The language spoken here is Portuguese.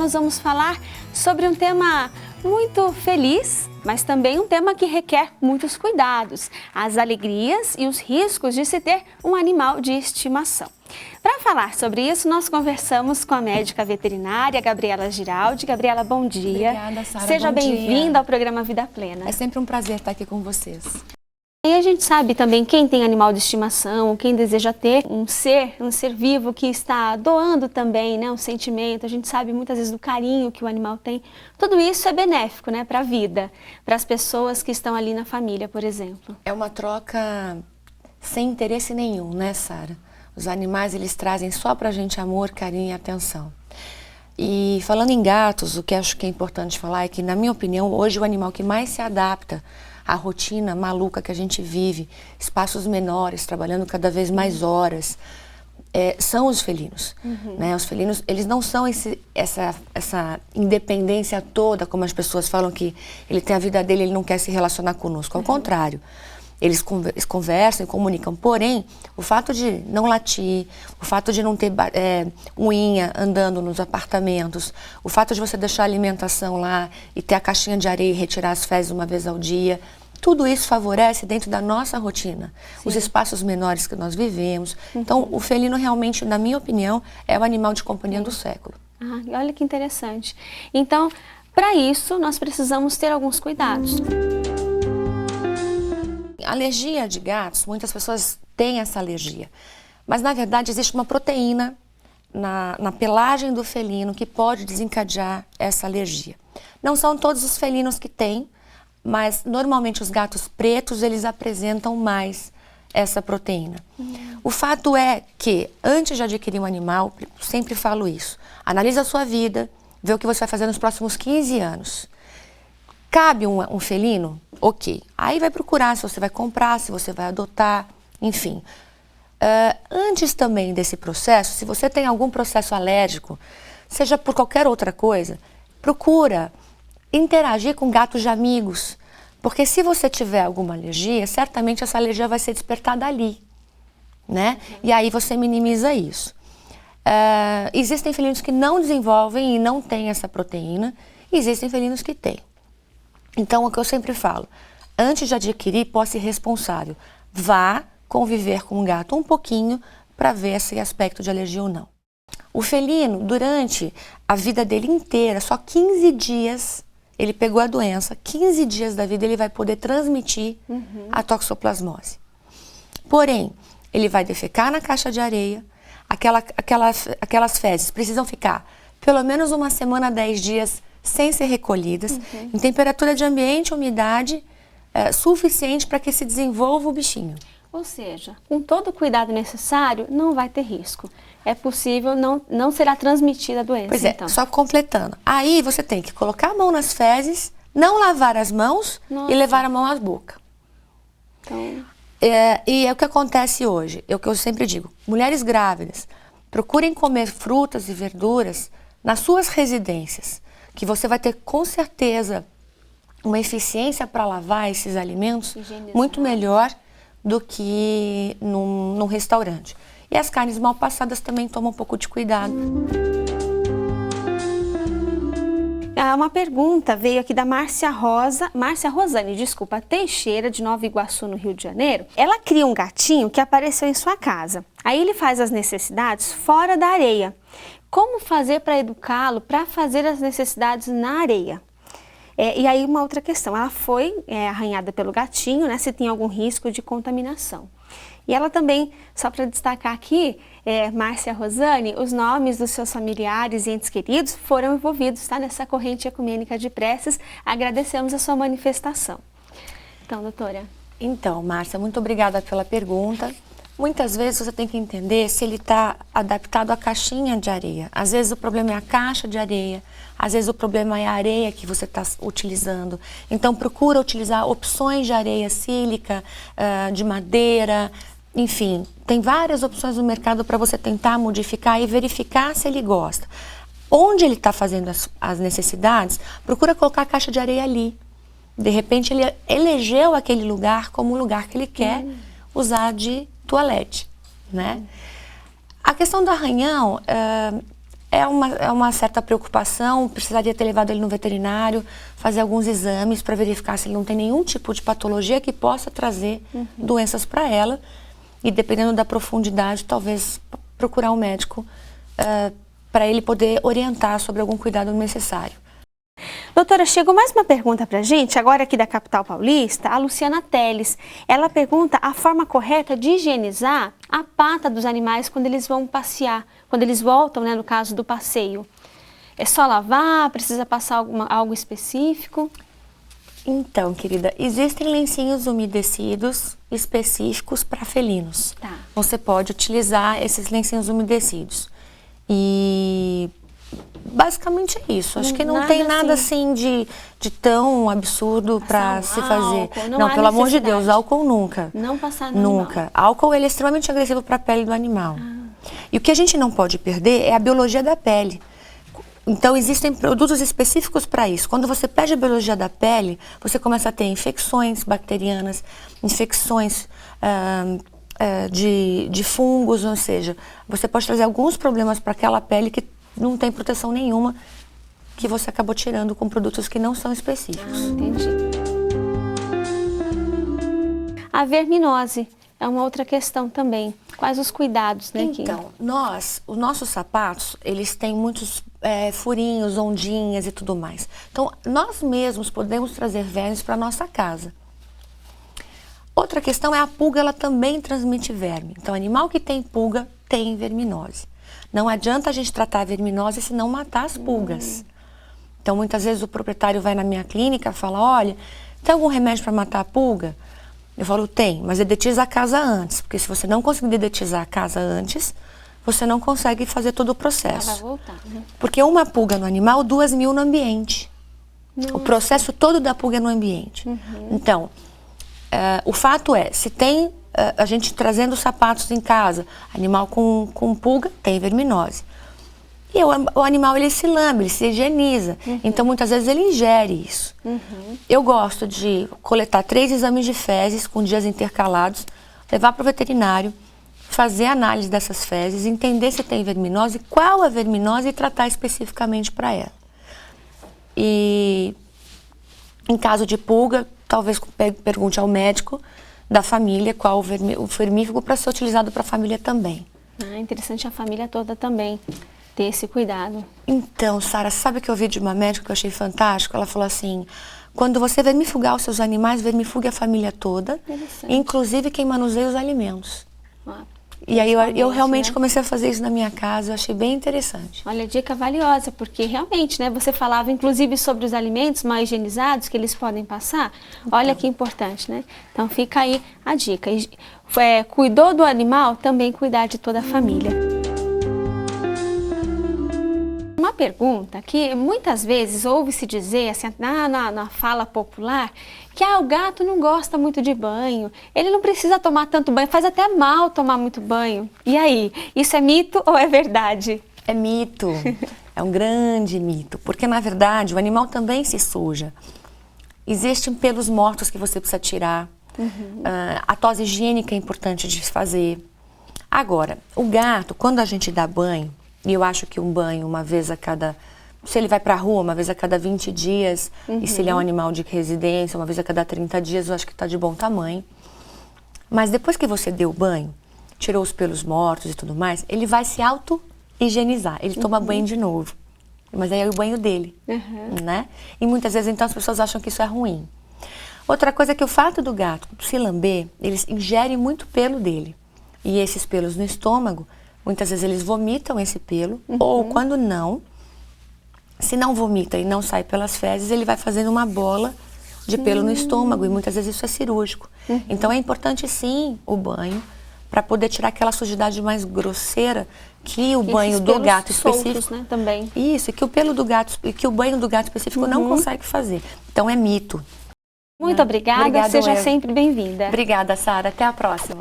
Nós vamos falar sobre um tema muito feliz, mas também um tema que requer muitos cuidados, as alegrias e os riscos de se ter um animal de estimação. Para falar sobre isso, nós conversamos com a médica veterinária Gabriela Giraldi. Gabriela, bom dia. Obrigada, Sara. Seja bem-vinda ao programa Vida Plena. É sempre um prazer estar aqui com vocês. E a gente sabe também quem tem animal de estimação, quem deseja ter um ser vivo que está doando também, né, um sentimento. A gente sabe muitas vezes do carinho que o animal tem. Tudo isso é benéfico, né, para a vida, para as pessoas que estão ali na família, por exemplo. É uma troca sem interesse nenhum, né, Sara? Os animais, eles trazem só pra gente amor, carinho e atenção. E falando em gatos, o que acho que é importante falar é que, na minha opinião, hoje o animal que mais se adapta à rotina maluca que a gente vive, espaços menores, trabalhando cada vez mais horas, são os felinos. Né? Os felinos, eles não são essa independência toda, como as pessoas falam que ele tem a vida dele, ele não quer se relacionar conosco. Ao contrário. Eles conversam e comunicam, porém, o fato de não latir, o fato de não ter unha andando nos apartamentos, o fato de você deixar a alimentação lá e ter a caixinha de areia e retirar as fezes uma vez ao dia, tudo isso favorece dentro da nossa rotina, os espaços menores que nós vivemos. Então, o felino realmente, na minha opinião, é o animal de companhia do século. Ah, olha que interessante. Então, para isso, nós precisamos ter alguns cuidados. Alergia de gatos, muitas pessoas têm essa alergia, mas na verdade existe uma proteína na pelagem do felino que pode desencadear essa alergia. Não são todos os felinos que têm, mas normalmente os gatos pretos eles apresentam mais essa proteína. O fato é que antes de adquirir um animal, sempre falo isso, analisa a sua vida, vê o que você vai fazer nos próximos 15 anos. Cabe um felino? Ok. Aí vai procurar se você vai comprar, se você vai adotar, enfim. Antes também desse processo, se você tem algum processo alérgico, seja por qualquer outra coisa, procura interagir com gatos de amigos. Porque se você tiver alguma alergia, certamente essa alergia vai ser despertada ali, né? E aí você minimiza isso. Existem felinos que não desenvolvem e não têm essa proteína, e existem felinos que têm. Então, o que eu sempre falo, antes de adquirir, posse responsável. Vá conviver com um gato um pouquinho para ver esse aspecto de alergia ou não. O felino, durante a vida dele inteira, só 15 dias, ele pegou a doença, 15 dias da vida ele vai poder transmitir a toxoplasmose. Porém, ele vai defecar na caixa de areia, aquelas fezes precisam ficar pelo menos uma semana, 10 dias sem ser recolhidas, em temperatura de ambiente, umidade suficiente para que se desenvolva o bichinho. Ou seja, com todo o cuidado necessário, não vai ter risco. É possível, não será transmitida a doença. Pois é, então. Só completando. Aí você tem que colocar a mão nas fezes, não lavar as mãos e levar a mão à boca. Então... E é o que acontece hoje, é o que eu sempre digo. Mulheres grávidas, procurem comer frutas e verduras nas suas residências, que você vai ter com certeza uma eficiência para lavar esses alimentos muito melhor do que num restaurante. E as carnes mal passadas também tomam um pouco de cuidado. Uma pergunta veio aqui da Márcia Rosane, Teixeira, de Nova Iguaçu, no Rio de Janeiro. Ela cria um gatinho que apareceu em sua casa. Aí ele faz as necessidades fora da areia. Como fazer para educá-lo para fazer as necessidades na areia? E aí uma outra questão, ela foi arranhada pelo gatinho, né, se tem algum risco de contaminação. E ela também, só para destacar aqui, Márcia Rosane, os nomes dos seus familiares e entes queridos foram envolvidos, tá, nessa corrente ecumênica de preces. Agradecemos a sua manifestação. Então, doutora. Então, Márcia, muito obrigada pela pergunta. Muitas vezes você tem que entender se ele está adaptado à caixinha de areia. Às vezes o problema é a caixa de areia, às vezes o problema é a areia que você está utilizando. Então procura utilizar opções de areia sílica, de madeira, enfim. Tem várias opções no mercado para você tentar modificar e verificar se ele gosta. Onde ele está fazendo as necessidades, procura colocar a caixa de areia ali. De repente ele elegeu aquele lugar como um lugar que ele quer usar de toalete, né? A questão do arranhão, é uma certa preocupação, precisaria ter levado ele no veterinário, fazer alguns exames para verificar se ele não tem nenhum tipo de patologia que possa trazer doenças para ela. E dependendo da profundidade, talvez procurar um médico para ele poder orientar sobre algum cuidado necessário. Doutora, chegou mais uma pergunta pra gente, agora aqui da capital paulista, a Luciana Teles. Ela pergunta a forma correta de higienizar a pata dos animais quando eles vão passear, quando eles voltam, né, no caso do passeio. É só lavar? Precisa passar algo específico? Então, querida, existem lencinhos umedecidos específicos para felinos. Tá. Você pode utilizar esses lencinhos umedecidos. E basicamente é isso. Acho que não tem nada assim de tão absurdo para se fazer. Não, pelo amor de Deus, álcool nunca. Não passar no Nunca. animal. Álcool, ele é extremamente agressivo para a pele do animal. E o que a gente não pode perder é a biologia da pele. Então, existem produtos específicos para isso. Quando você perde a biologia da pele, você começa a ter infecções bacterianas, infecções de fungos, ou seja, você pode trazer alguns problemas para aquela pele que não tem proteção nenhuma, que você acabou tirando com produtos que não são específicos. Entendi. A verminose é uma outra questão também. Quais os cuidados, né? Então, os nossos sapatos, eles têm muitos furinhos, ondinhas e tudo mais. Então, nós mesmos podemos trazer vermes para nossa casa. Outra questão é a pulga, ela também transmite verme. Então, animal que tem pulga tem verminose. Não adianta a gente tratar a verminose se não matar as pulgas. Então, muitas vezes o proprietário vai na minha clínica e fala, olha, tem algum remédio para matar a pulga? Eu falo, tem, mas dedetiza a casa antes. Porque se você não conseguir dedetizar a casa antes, você não consegue fazer todo o processo. Ela vai voltar, né? Porque uma pulga no animal, 2.000 no ambiente. Nossa. O processo todo da pulga é no ambiente. Então, o fato é, se tem a gente trazendo sapatos em casa, animal com pulga, tem verminose. E o animal, ele se lambe, ele se higieniza. Então, muitas vezes, ele ingere isso. Eu gosto de coletar 3 exames de fezes com dias intercalados, levar para o veterinário, fazer análise dessas fezes, entender se tem verminose, qual a verminose e tratar especificamente para ela. E, em caso de pulga, talvez pergunte ao médico da família qual o vermífugo para ser utilizado para a família também. Interessante a família toda também ter esse cuidado. Então, Sara, sabe o que eu vi de uma médica que eu achei fantástico? Ela falou assim, quando você vermifugar os seus animais, vermifugue a família toda, inclusive quem manuseia os alimentos. E aí eu realmente comecei a fazer isso na minha casa, eu achei bem interessante. Olha, dica valiosa, porque realmente, né, você falava inclusive sobre os alimentos mal higienizados que eles podem passar. Então. Olha que importante, né? Então fica aí a dica. Cuidou do animal, também cuidar de toda a família. Uma pergunta que muitas vezes ouve-se dizer, assim, na fala popular, que o gato não gosta muito de banho, ele não precisa tomar tanto banho, faz até mal tomar muito banho. E aí, isso é mito ou é verdade? É mito, é um grande mito, porque na verdade o animal também se suja. Existem pelos mortos que você precisa tirar, a tosse higiênica é importante de fazer. Agora, o gato, quando a gente dá banho, e eu acho que um banho uma vez a cada... Se ele vai para a rua, uma vez a cada 20 dias, e se ele é um animal de residência, uma vez a cada 30 dias, eu acho que está de bom tamanho. Mas depois que você deu o banho, tirou os pelos mortos e tudo mais, ele vai se auto-higienizar, ele toma banho de novo. Mas aí é o banho dele, né? E muitas vezes, então, as pessoas acham que isso é ruim. Outra coisa é que o fato do gato se lamber, eles ingerem muito pelo dele. E esses pelos no estômago, muitas vezes eles vomitam esse pelo, ou quando não, se não vomita e não sai pelas fezes, ele vai fazendo uma bola de pelo no estômago, e muitas vezes isso é cirúrgico. Então é importante sim o banho, para poder tirar aquela sujidade mais grosseira que o banho do gato específico, soltos, né, também. Isso, que o pelo do gato, que o banho do gato específico não consegue fazer. Então é mito. Muito obrigada, seja sempre bem-vinda. Obrigada, Sara. Até a próxima.